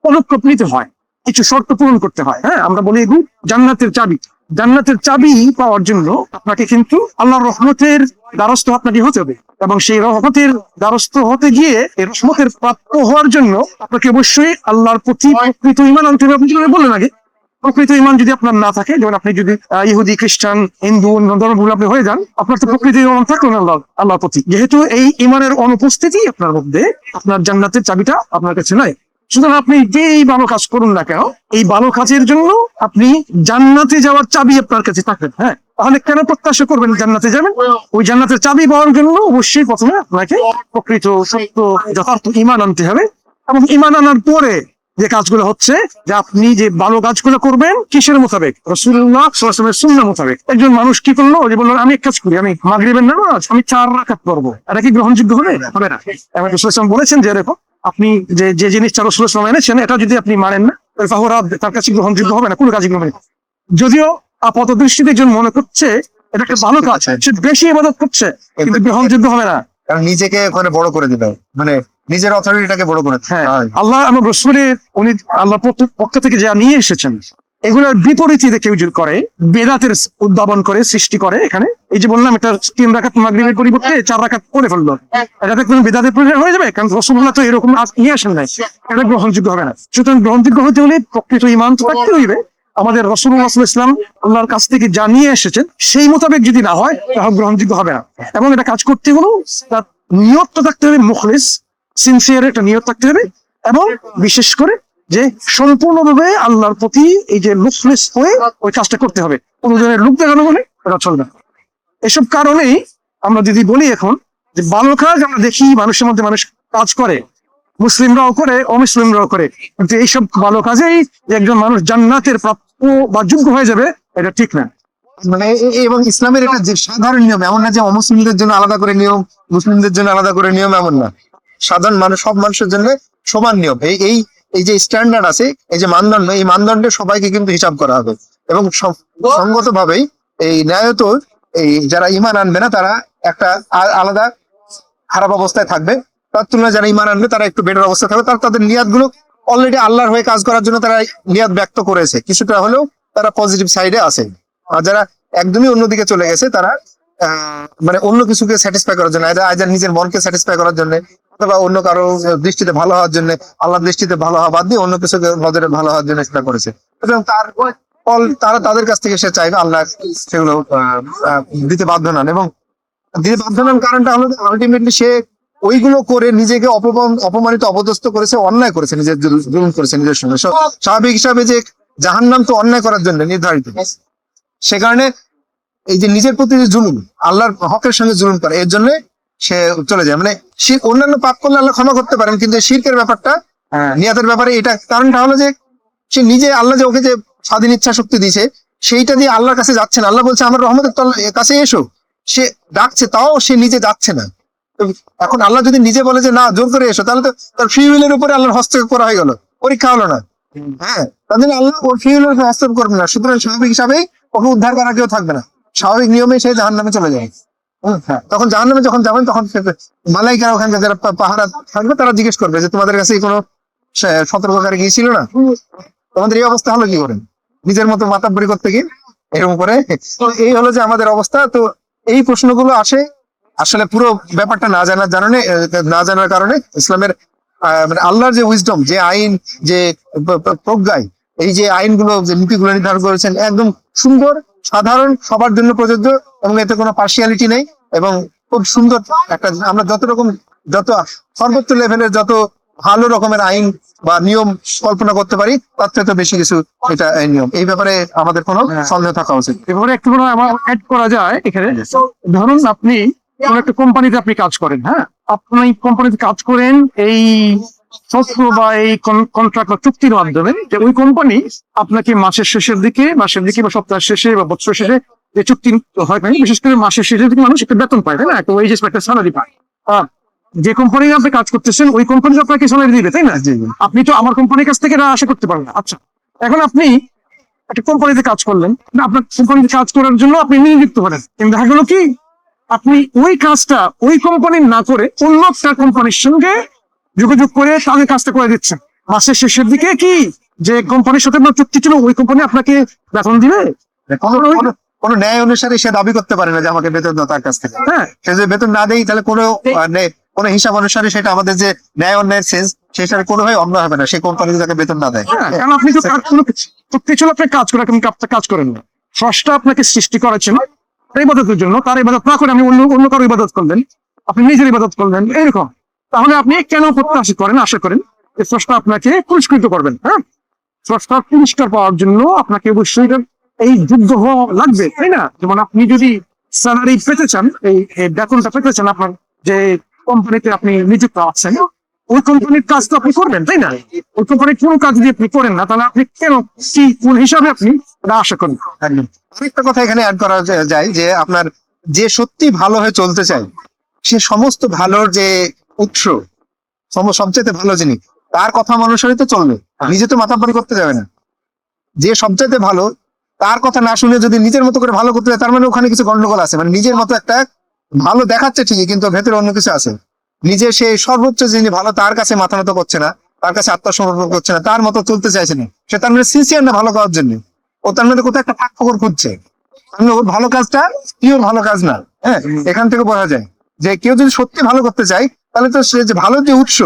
পদক্ষেপ নিতে হয়, কিছু শর্ত পূরণ করতে হয়। হ্যাঁ, আমরা বলি এগুলো জান্নাতের চাবি। জান্নাতের চাবি পাওয়ার জন্য আপনাকে কিন্তু আল্লাহর রহমতের দ্বারস্থ আপনাকে হতে হবে, এবং সেই রহমতের দ্বারস্থ হতে গিয়ে এই রহমতের প্রাপ্য হওয়ার জন্য আপনাকে অবশ্যই আল্লাহর প্রতি প্রকৃত ঈমান আনতে হবে। আপনি যেভাবে বললেন আগে, প্রকৃত ঈমান যদি আপনার না থাকে, যেমন আপনি যদি ইহুদি, খ্রিস্টান, হিন্দু, অন্য ধর্মগুলো আপনি হয়ে যান, আপনার তো প্রকৃত ঈমান থাকলো না আল্লাহর প্রতি। যেহেতু এই ঈমানের অনুপস্থিতি আপনার মধ্যে, আপনার জান্নাতের চাবিটা আপনার কাছে নাই। সুতরাং আপনি যেই ভালো কাজ করুন না কেন, এই ভালো কাজের জন্য আপনি জান্নাতে যাওয়ার চাবি আপনার কাছে থাকবেন। হ্যাঁ, তাহলে কেন প্রত্যাশা করবেন জান্নাতে যাবেন? ওই জান্নাতের চাবি পাওয়ার জন্য অবশ্যই প্রথমে আপনাকে প্রকৃত, সত্য, যথার্থ ঈমান আনতে হবে। এবং ঈমান আনার পরে যে কাজগুলো হচ্ছে, যে আপনি যে ভালো কাজগুলো করবেন কিসের মোতাবেক? রাসূলুল্লাহ সাল্লাল্লাহু আলাইহি ওয়াসাল্লামের সুন্নাহ মোতাবেক। একজন মানুষ কি করলো, যে বললো আমি এক কাজ করি, আমি মাগরিবের নামাজ আমি 4 রাকাত পড়বো, এটা কি গ্রহণযোগ্য হবে? হবে না। এবং রাসূল সাল্লাল্লাহু আলাইহি ওয়াসাল্লাম বলেছেন যে এরকম আপনি যে জিনিসটা রাসূল সাল্লাল্লাহু আলাইহি ওয়াসাল্লাম এনেছেন, এটা যদি আপনি মানেন না, তাহলে তার কাছে গ্রহণযোগ্য হবে না, কোনো কাজই গ্রহণযোগ্য। যদিও আপাত দৃষ্টিতে একজন মনে করছে এটা একটা ভালো কাজ, সে বেশি ইবাদত করছে, কিন্তু গ্রহণযোগ্য হবে না, কারণ নিজেকে ওখানে বড় করে দিল, মানে নিজের অথরিটিটাকে বড় করে। হ্যাঁ, আল্লাহ এবং রাসূলের উনি আল্লাহর পক্ষ থেকে যা নিয়ে এসেছেন, এগুলোর বিপরীতে কেউ যদি করে, বেদাতের উদ্ভাবন করে, সৃষ্টি করে, এখানে এই যে বললাম এটা 3 রাকাত মাগরিবের পরিবর্তে 4 রাকাত করে ফেললো, এটা দেখবেন বেদাতের পরিণাম হয়ে যাবে, কারণ রাসূলুল্লাহ তো এরকম নিয়ে আসেন নাই, এটা গ্রহণযোগ্য হবে না। সুতরাং গ্রহণযোগ্য হতে হলে প্রকৃত ঈমান তো থাকতে হইবে। আমাদের রাসূলুল্লাহ সাল্লাল্লাহু আলাইহি ওয়াসাল্লাম আল্লাহর কাছ থেকে যা নিয়ে এসেছেন সেই মোতাবেক যদি না হয়, তাহলে গ্রহণযোগ্য হবে না। এবং এটা কাজ করতে হলো তার নিয়তটা থাকতে হবে মুখলিস, সিনসিয়ার একটা নিয়ত থাকতে হবে, এবং বিশেষ করে যে সম্পূর্ণভাবে আল্লাহর প্রতি এই যে মুখলিস হয়ে ওই কাজটা করতে হবে। কোনো ধরনের লোক দেখানো বলে এটা চলবে না। এসব কারণেই আমরা যদি বলি এখন যে ভালো কাজ আমরা দেখি মানুষের মধ্যে, মানুষ কাজ করে, মুসলিমরাও করে, অমুসলিমরাও করে, কিন্তু এইসব ভালো কাজেই যে একজন মানুষ জান্নাতের প্রাপ্য বা যোগ্য হয়ে যাবে, এটা ঠিক না। মানে এবং ইসলামের এটা যে সাধারণ নিয়ম, এমন না যে অমুসলিমদের জন্য আলাদা করে নিয়ম, মুসলিমদের জন্য আলাদা করে নিয়ম, এমন না। সাধারণ মানুষ, সব মানুষের জন্য সমান নিয়ম। এই এই যে স্ট্যান্ডার্ড আছে, এই যে মানদণ্ড, এই মানদণ্ডে সবাইকে কিন্তু হিসাব করা হবে, এবং সঙ্গত ভাবেই এই ন্যায়ত এই যারা ঈমান আনবে না তারা একটা আলাদা খারাপ অবস্থায় থাকবে, তার তুলনায় যারা ঈমান আনবে তারা একটু বেটার অবস্থায় থাকবে, তাদের নিয়াত গুলো অলরেডি আল্লাহর হয়ে কাজ করার জন্য তারা নিয়াত ব্যক্ত করেছে, কিছুটা হলেও তারা পজিটিভ সাইডে আছে। আর যারা একদমই অন্যদিকে চলে গেছে তারা মানে অন্য কিছুকে স্যাটিসফাই করার জন্য, আইদার নিজের মনকে স্যাটিসফাই করার জন্য অথবা অন্য কারো দৃষ্টিতে ভালো হওয়ার জন্য, আল্লাহর দৃষ্টিতে ভালো হওয়া বাদ দিয়ে অন্য কিছুকে নজরে ভালো হওয়ার জন্য সেটা করেছে। এবং তার ফল তারা তাদের কাছ থেকে সে চাইবে, আল্লাহ সেগুলো দিতে বাধ্য নন। এবং দিতে বাধ্য নন কারণটা হলো আলটিমেটলি সে ওইগুলো করে নিজেকে অপমানিত অপদস্থ করেছে, অন্যায় করেছে, নিজের জুলুম করেছে নিজের সঙ্গে। স্বাভাবিক হিসাবে যে জাহান্নাম তো অন্যায় করার জন্য নির্ধারিত, সে কারণে এই যে নিজের প্রতি যে জুলুম, আল্লাহর হকের সঙ্গে জুলুম করে, এর জন্য সে চলে যায়। মানে অন্যান্য পাপ করলে আল্লাহ ক্ষমা করতে পারেন, কিন্তু শিরকের ব্যাপারটা, নিয়াতের ব্যাপারে এটা কারণটা হলো যে সে নিজে, আল্লাহ যে ওকে যে স্বাধীন ইচ্ছা শক্তি দিয়েছে সেইটা দিয়ে আল্লাহর কাছে যাচ্ছে না। আল্লাহ বলছে আমার রহমতের কাছে এসো, সে ডাকছে তাও সে নিজে যাচ্ছে না। এখন আল্লাহ যদি নিজে বলে যে না জোর করে এসো, তাহলে তো তার ফ্রি উইলের উপরে আল্লাহর হস্তক্ষেপ করা হয়ে গেল, পরীক্ষা হলো না। হ্যাঁ, তার জন্য আল্লাহ ওর ফ্রি উইলের হস্তক্ষেপ করবে না। সুতরাং স্বাভাবিক হিসাবেই ওকে উদ্ধার করা কেউ থাকবে না, স্বাভাবিক নিয়মে সে জাহান্নামে চলে যায়। তখন জাহান্নামে যখন যাবেন তখন মালাইকারা ওখানকার যারা পাহারা থাকবে তারা জিজ্ঞেস করবে যে তোমাদের কাছে কোনো সতর্ককারী গিয়েছিল না, তোমাদের এই অবস্থা হলো কি করে, নিজের মতো মাতাব্বরি করতে গিয়ে এরকম করে। তো এই হলো যে আমাদের অবস্থা। তো এই প্রশ্নগুলো আসে আসলে পুরো ব্যাপারটা না জানার কারণে। ইসলামের মানে আল্লাহর যে উইজডম, যে আইন, যে প্রজ্ঞায় এই যে আইনগুলো, যে নীতিগুলো নির্ধারণ করেছেন একদম সুন্দর, সাধারণ, সবার জন্য প্রযোজ্য, এবং এতে কোনো পার্সিয়ালিটি নেই। এবং খুব সুন্দর একটা, আমরা যত সর্বোচ্চ লেভেলের যত ভালো রকমের আইন বা নিয়ম কল্পনা করতে পারি তার থেকে বেশি কিছু এটা এই নিয়ম। এই ব্যাপারে আমাদের কোনো সন্দেহ থাকা উচিত। এবারে একটু আমার অ্যাড করা যায় এখানে। ধরুন আপনি কোন একটা কোম্পানিতে আপনি কাজ করেন, হ্যাঁ, আপনি কোম্পানিতে কাজ করেন এই শস্য বা এই কন্ট্রাক্ট বা চুক্তির মাধ্যমে, যে ওই কোম্পানি আপনাকে মাসের দিকে বা সপ্তাহের শেষে বা বছর শেষে যে চুক্তি হয়, বিশেষ করে মাসের শেষের দিকে মানুষ একটা বেতন পায়, তাই না, একটা ওয়েজেস বা একটা স্যালারি পায়। যে কোম্পানি আপনি কাজ করতেছেন ওই কোম্পানি আপনাকে স্যালারি দিবে, তাই না? আপনি তো আমার কোম্পানির কাছ থেকে এটা আশা করতে পারেন না। আচ্ছা, এখন আপনি একটা কোম্পানিতে কাজ করলেন, আপনার কোম্পানিতে কাজ করার জন্য আপনি নিযুক্ত হলেন, কিন্তু দেখা গেল কি আপনি ওই কাজটা ওই কোম্পানির না করে অন্য একটা কোম্পানির সঙ্গে যোগাযোগ করে তাদের কাজটা করে দিচ্ছেন। মাসের শেষের দিকে কি যে কোম্পানির সাথে আপনার চুক্তি ছিল ওই কোম্পানি আপনাকে বেতন দিবে? কোনো ন্যায় অনুসারে সে দাবি করতে পারে না যে আমাকে বেতন দাও তার কাছ থেকে। হ্যাঁ, সে যে বেতন না দেয় তাহলে কোনো হিসাব অনুসারে সেটা আমাদের যে ন্যায় অন্যায়ের সেন্স, সেটার কোনোভাবে অন্য হবে না সেই কোম্পানি তাকে বেতন না দেয়। কারণ আপনি তো চুক্তি ছিল আপনার কাজ করে, আপনি কাজ করেন না। স্রষ্টা আপনাকে সৃষ্টি করেছেন ইবাদতের জন্য, তার ইবাদত না করে আপনি অন্য কারো ইবাদত করলেন, আপনি নিজের ইবাদত করলেন, এরকম। তাহলে আপনি কেন আশা করেন যে স্রষ্টা আপনাকে পুরস্কৃত করবেন? হ্যাঁ, স্রষ্টার পুরস্কার পাওয়ার জন্য আপনাকে অবশ্যই এই যোগ্য হওয়া লাগবে, তাই না? যেমন আপনি যদি স্যালারি পেতে চান, এই বেতনটা পেতে চান, আপনার যে কোম্পানিতে আপনি নিযুক্ত আছেন ওই কোম্পানির কাজ তো আপনি করবেন, তাই না? ওই কোম্পানির কোন কাজ যদি আপনি করেন না, তাহলে আপনি কেন কোন হিসাবে আপনি এটা আশা করেন? আরেকটা কথা এখানে অ্যাড করা যায় যে আপনার যে সত্যি ভালো হয়ে চলতে চায়, সে সমস্ত ভালোর যে উৎস, সবচেয়ে ভালো জিনিস, তার কথা অনুসারে তো চলবে, নিজে তো মাথাবাড়ি করতে যাবে না। যে সবচেয়ে ভালো তার কথা না শুনে যদি নিজের মতো করে ভালো করতে যায়, তার মানে ওখানে কিছু গন্ডগোল আছে। মানে নিজের মতো একটা ভালো দেখাচ্ছে ঠিকই, কিন্তু ভেতরে অন্য কিছু আছে। নিজে সে সর্বোচ্চ যিনি ভালো তার কাছে মাথা নত করছে না, তার কাছে আত্মসমর্পণ করছে না, তার মতো চলতে চাইছে না। সে তার মানে সিনসিয়ার না ভালো করার জন্য, ও তার মধ্যে কোথাও একটা ফাঁক ফোকর খুঁজছে। ওর ভালো কাজটা পিওর ভালো কাজ না। হ্যাঁ, এখান থেকে বোঝা যায় যে কেউ যদি সত্যি ভালো করতে চায় তাহলে তো সে যে ভালো যে উৎস,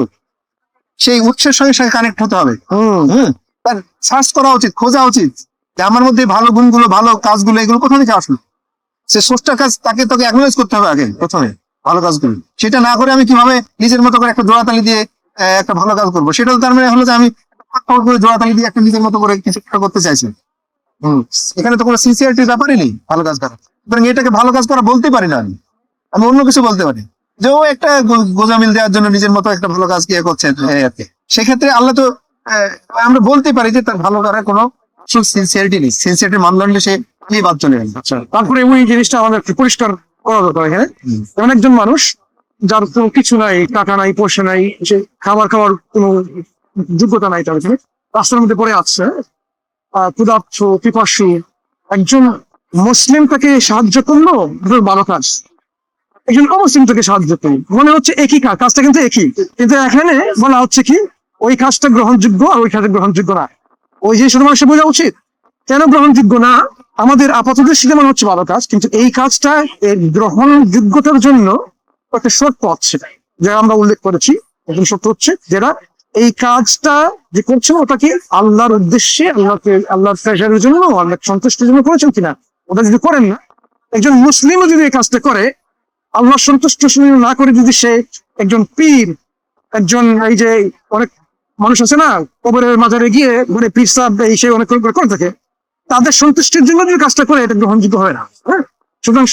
সেই উৎসের সঙ্গে সে কানেক্ট হতে হবে। তার সার্চ করা উচিত, খোঁজা উচিত যে আমার মধ্যে ভালো গুণগুলো, ভালো কাজগুলো, এগুলো কোথা থেকে আসলো। সে সোর্সটার কাজ তাকে অ্যাকনোলেজ করতে হবে আগে প্রথমে, ভালো কাজগুলো। সেটা না করে আমি কিভাবে নিজের মতো করে একটা জোড়াতালি দিয়ে একটা ভালো কাজ করবো, সেটা তার মানে হলো যে আমি করে জোড়াতালি দিয়ে একটা নিজের মতো করে কিছু একটা করতে চাইছি। এখানে তো কোনো সিনসিয়ারিটির ব্যাপারই নেই ভালো কাজ করা। সুতরাং এটাকে ভালো কাজ করা বলতে পারি না, আমি অন্য কিছু বলতে পারি যে ও একটা গোজামিল দেওয়ার জন্য নিজের মতো একটা ভালো কাজ কে করছেন। সেক্ষেত্রে আল্লাহ তো আমরা বলতে পারি যে তার ভালো করার কোনো সিনসিয়ারিটি নেই, সিনসিয়ারিটির মানদণ্ডে সে বাদ চলে গেল। আচ্ছা, তারপরে ওই জিনিসটা আমাদের পরিষ্কার করা দরকার। এখানে এমন একজন মানুষ যার কোনো কিছু নাই, টাকা নাই, পয়সা নাই, সে খাবার খাওয়ার কোনো যোগ্যতা নাই, তার রাস্তার মধ্যে পড়ে আসছে, ক্ষুধার্ত, পিপাসু। একজন মুসলিম তাকে সাহায্য করলো, ভালো কাজ। একজন অমুসলিম তাকে সাহায্য করলো, মনে হচ্ছে একই কাজটা কিন্তু একই, কিন্তু এখানে বলা হচ্ছে কি ওই কাজটা গ্রহণযোগ্য আর ওই কাজটা গ্রহণযোগ্য না। ওই জিনিসটা মানুষের বোঝা উচিত। কেন গ্রহণযোগ্য না? আমাদের আপাতত দৃষ্টিতে মনে হচ্ছে ভালো কাজ, কিন্তু এই কাজটা এর গ্রহণযোগ্যতার জন্য একটা শর্ত আছে, যা আমরা উল্লেখ করেছি। একদম শর্ত হচ্ছে যেটা এই কাজটা যে করছেন ওটা কি আল্লাহর উদ্দেশ্যে, আল্লাহর প্রেসারের জন্য, আল্লাহ সন্তুষ্টির জন্য করেছেন কিনা। ওটা যদি করেন না, একজন মুসলিমও যদি এই কাজটা করে আল্লাহ সন্তুষ্ট না করে, যদি সে একজন পীর, একজন এই যে অনেক মানুষ আছে না কবরের মাজারে গিয়ে ঘুরে পীর সাহেব এই সে অনেক করে থাকে, তাদের সন্তুষ্টির জন্য যদি কাজটা করে এটা গ্রহণযোগ্য হয় না। হ্যাঁ, সুতরাং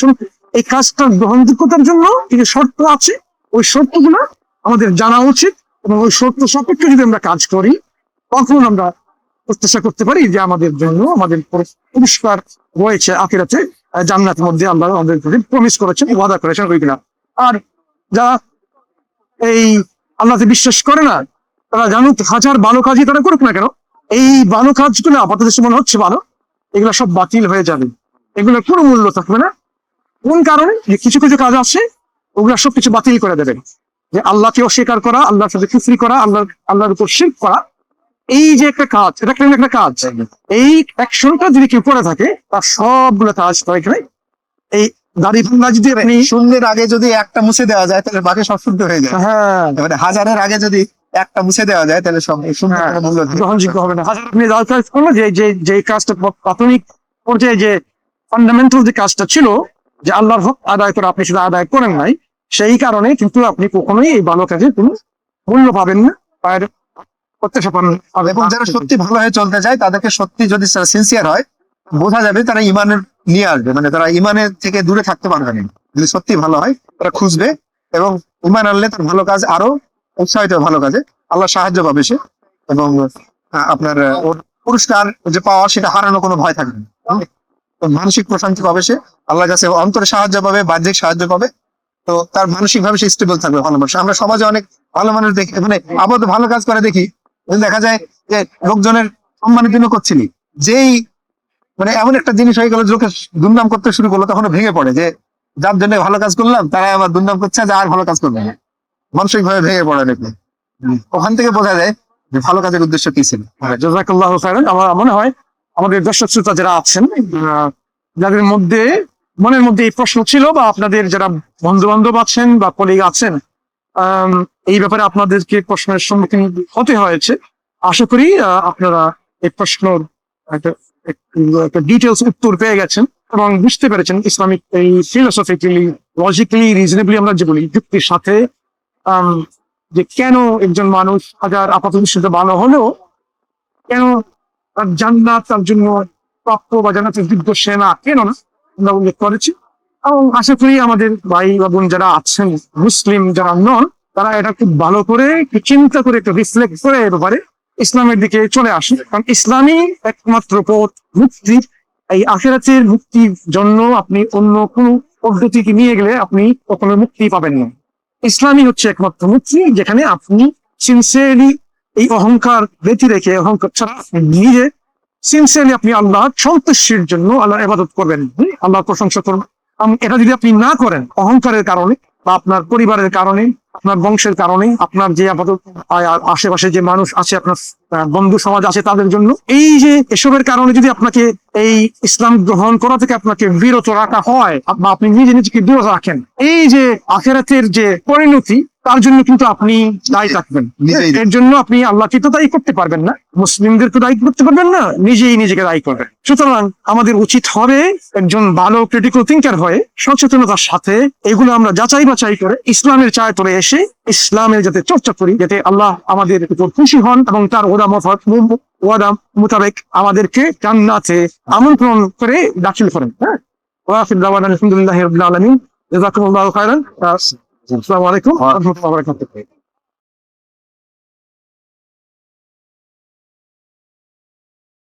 এই কাজটা গ্রহণযোগ্যতার জন্য কিছু শর্ত আছে, ওই শর্তগুলো আমাদের জানা উচিত, এবং ওই শর্ত সাপেক্ষে যদি আমরা কাজ করি তখন আমরা প্রত্যাশা করতে পারি যে আমাদের জন্য আমাদের পুরস্কার রয়েছে আখিরাতে, জান্নাতের মধ্যে আল্লাহ আমাদের প্রমিস করেছেন, ওয়াদা করেছেন ওইগুলা। আর যারা এই আল্লাহতে বিশ্বাস করে না, তারা জানুক হাজার ভালো কাজই তারা করুক না কেন, এই ভালো কাজগুলো আপাতত মনে হচ্ছে ভালো, এগুলো সব বাতিল হয়ে যাবে, এগুলোর কোনো মূল্য থাকবে না। কোন কারণে? যে কিছু কিছু কাজ আছে ওগুলা সবকিছু বাতিল করে দেবেন। যে আল্লাহকে অস্বীকার করা, আল্লাহর সাথে কুফরি করা, আল্লাহর উপর শিরক করা, এই যে একটা কাজ, এটা কেন একটা কাজ, এই অ্যাকশনটা যদি কেউ করে থাকে তার সবগুলো কাজ করে এখানে। এই দাড়ি ভাঙা যদি আপনি শূন্যের আগে যদি একটা মুছে দেওয়া যায় তাহলে বাকি সব শুদ্ধ হয়ে যায়। হ্যাঁ, এবারে হাজারের আগে যদি একটা মুছে দেওয়া যায় তাহলে সব শূন্য কোনো মূল্য নেই। গ্রহণযোগ্য হবে না। হাজার আপনি লাল কাজ করলো, যে কাজটা প্রাথমিক পর্যায়ে যে ফান্ডামেন্টাল যে কাজটা ছিল, যে আল্লাহর হক আদায় করে আপনি সেটা আদায় করেন নাই, সেই কারণে কিন্তু আপনি কখনোই এই ভালো কাজে কোনো মূল্য পাবেন না, প্রত্যাশা পাবেন। এবং যারা সত্যি ভালো হয়ে চলতে চায় তাদেরকে সত্যি যদি সিনসিয়ার হয়, বোঝা যাবে তারা ইমানের নিয়ে আসবে, মানে তারা ইমানের থেকে দূরে থাকতে পারবে না। যদি সত্যি ভালো হয় তারা খুঁজবে, এবং ইমান আনলে তার ভালো কাজ আরো উৎসাহিত হবে, ভালো কাজে আল্লাহ সাহায্য পাবে সে, এবং আপনার ওর পুরস্কার যে পাওয়া সেটা হারানো কোনো ভয় থাকবে না। তো মানসিক প্রশান্তি পাবে সে, আল্লাহর কাছে অন্তরে সাহায্য পাবে, বাহ্যিক সাহায্য পাবে, তো তার মানসিক ভাবে সে স্টেবল থাকবে, ভালো মানুষ। আমরা সমাজে অনেক ভালো মানুষ দেখি, মানে আপাতত ভালো কাজ করে দেখি, দেখা যায় যে লোকজনের সম্মানের জন্য করছিলি, যেই মানে এমন একটা জিনিস হয়ে গেল, লোকে দুর্নাম করতে শুরু করলো, তখন ভেঙে পড়ে যে যার জন্য ভালো কাজ করলাম তারাই আবার দুর্নাম করছে, যে আর ভালো কাজ করবে না, মানসিক ভাবে ভেঙে পড়ে দেখবে। ওখান থেকে বোঝা যায় যে ভালো কাজের উদ্দেশ্য কি ছিল। জাযাকাল্লাহু খাইরান। আমার মনে হয় আমাদের দর্শক শ্রোতা যারা আছেন, যাদের মধ্যে মনের মধ্যে এই প্রশ্ন ছিল, বা আপনাদের যারা বন্ধু বান্ধব আছেন বা কলিগ আছেন, এই ব্যাপারে আপনাদেরকে প্রশ্নের সম্মুখীন হতে হয়েছে, আশা করি আপনারা এই প্রশ্নের একটা ডিটেলস উত্তর পেয়ে গেছেন এবং বুঝতে পেরেছেন ইসলামিক এই ফিলোসফিক্যালি, লজিক্যালি, রিজনেবলি আমরা যে বলি যুক্তির সাথে, যে কেন একজন মানুষ হাজার আপাতত দৃষ্টিতে ভালো হলেও কেন তার জান্নাত তার জন্য প্রাপ্য বা জান্নাতের যোগ্য সে না, কেন না, আমরা উল্লেখ করেছি। এবং আশা করি আমাদের ভাই বা বোন যারা আছেন, মুসলিম যারা নন, তারা এটা খুব ভালো করে একটু চিন্তা করে একটু রিফ্লেক্ট করে এ ব্যাপারে ইসলামের দিকে চলে আসে। কারণ ইসলামই একমাত্র পথ মুক্তির। এই আখিরাতের মুক্তির জন্য আপনি অন্য কোন পদ্ধতিকে নিয়ে গেলে আপনি কখনো মুক্তি পাবেন না। ইসলামই হচ্ছে একমাত্র মুক্তি, যেখানে আপনি সিনসিয়ারলি এই অহংকার ব্যতি রেখে, অহংকার ছাড়া নিজে সিনসিয়ারলি আপনি আল্লাহ সন্তুষ্টির জন্য আল্লাহ ইবাদত করবেন, আল্লাহর প্রশংসা করবেন। এটা যদি আপনি না করেন অহংকারের কারণে, বা আপনার পরিবারের কারণে, আপনার বংশের কারণে, আপনার যে আপাতত আশেপাশে যে মানুষ আছে, আপনার বন্ধু সমাজ আছে তাদের জন্য, এই যে এসবের কারণে যদি আপনাকে এই ইসলাম গ্রহণ করা থেকে আপনাকে বিরত রাখা হয়, বা আপনি নিজে নিজেকে বিরত রাখেন, এই যে আখিরাতের যে পরিণতি, তার জন্য কিন্তু আপনি দায়ী থাকবেন। এর জন্য আপনি আল্লাহকে তো দায়ী করতে পারবেন না, মুসলিমদেরকে দায়ী করতে পারবেন না, নিজেই নিজেকে দায়ী করবেন। সুতরাং আমাদের উচিত হবে একজন ভালো ক্রিটিক্যাল থিঙ্কার হয়ে সচেতনতার সাথে এগুলো আমরা যাচাই বাছাই করে ইসলামের চায়তলে এসে ইসলামের যাতে চর্চা করি, যাতে আল্লাহ আমাদের উপর খুশি হন এবং তার ওয়াদা মোতাবেক আমাদেরকে জান্নাতে আমন্ত্রণ করে দাখিল করেন। হ্যাঁ, আলহামদুলিল্লাহি রাব্বিল আলামিন। জাযাকুমুল্লাহু খাইরান। আসসালামু আলাইকুম ওয়া রাহমাতুল্লাহি ওয়া বারাকাতুহু।